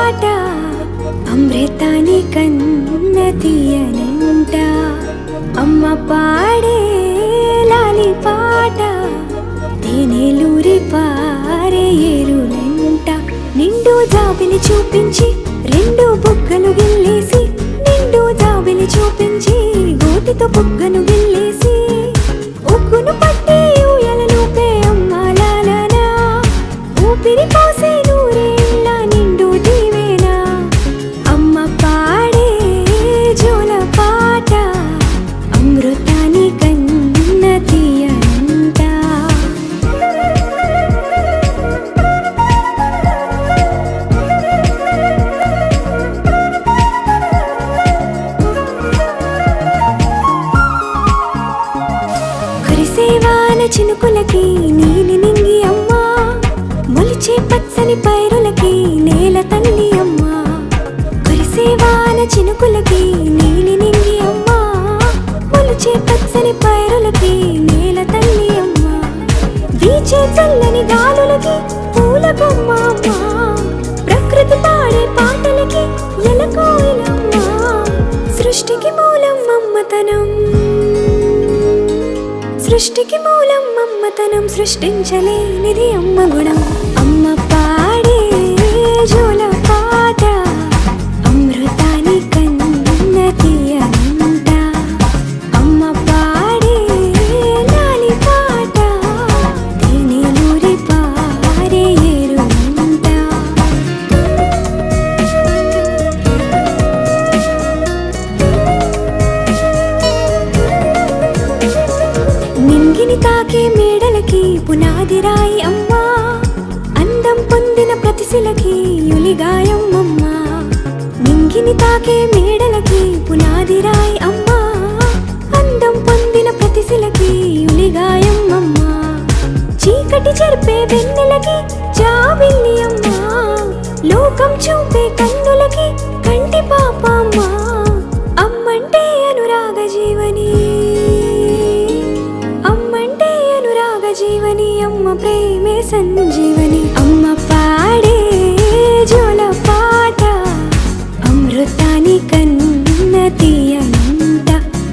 పాట అమృతాని కన్న తీయనంట అమ్మ పాడే లాలి పాట తేనెలూరి పారే ఏరులంట నిండు జాబిలి చూపించి రెండు బుగ్గలు గిల్లేసి నిండు జాబిలి చూపించి గోటితో బుగ్గను గిల్లేసి ఉగ్గును పట్టి ఊయలను పే అమ్మాలాలనా ఊపిరి పోసే నూరేళ్ళ నిండు దీవేనా అమ్మ పాడే జోల పాట అమృతాని కన్న తీయనంట కురిసేవాన చినుకులకి నీలి నింగి అమ్మా మొలిచే పచ్చని పైరులకి నేల తల్లి అమ్మా కురిసేవాన చినుకులకి నీలి నింగి అమ్మా మొలిచే పచ్చని పైరులకి నేల తల్లి అమ్మా వీచే చల్లని గాలులకి పూల బొమ్మ అమ్మా ప్రకృతి పాడే పాటలకి ఎలకోయిలమ్మా సృష్టికి మూలం అమ్మతనం సృష్టికి మూలం అమ్మతనం సృష్టించలేనిది అమ్మ గుణం అమ్మ పాడే జోల పాట అమృతాని కన్న తీయనంట అమ్మ పాడే లాలి పాట తేనెలూరి పారే ఏరులంట నింగిని తాకే మేడలకి పునాది రాయి అమ్మా అందం పొందిన ప్రతిశిలకి యులిగాయం అమ్మా నింగిని తాకే మేడలకి పునాది రాయి అమ్మా అందం పొందిన ప్రతిశిలకి యులిగాయం అమ్మా చీకటి చెరిపే వెన్నెలకి జాబిల్లి అమ్మా లోకం చూపే కన్నులకి కంటి పాప అమ్మా అమ్మంటే అనురాగ జీవని అమ్మంటే అనురాగ జీవని అమ్మ ప్రేమే సంజీవని అమ్మ పాడే జోల పాట అమృతాని కన్న తీయనంట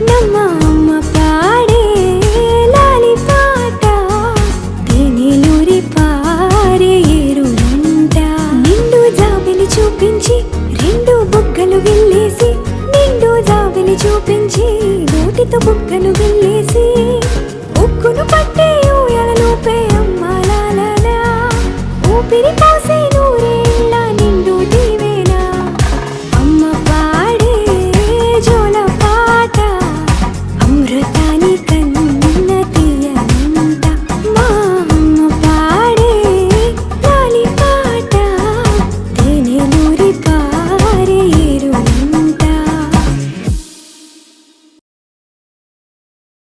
నమ్మ అమ్మ పాడే లాలి పాట తేనెలూరి పారే ఏరులంట నిండు జాబిలి చూపించి రెండు బుగ్గలు గిల్లేసి నిండు జాబిలి చూపించి నోటితో బుగ్గను గిల్లేసి ఉక్కును పట్టి ఊయలను పే అమ్మాలాలనా ఊపిరి పోసే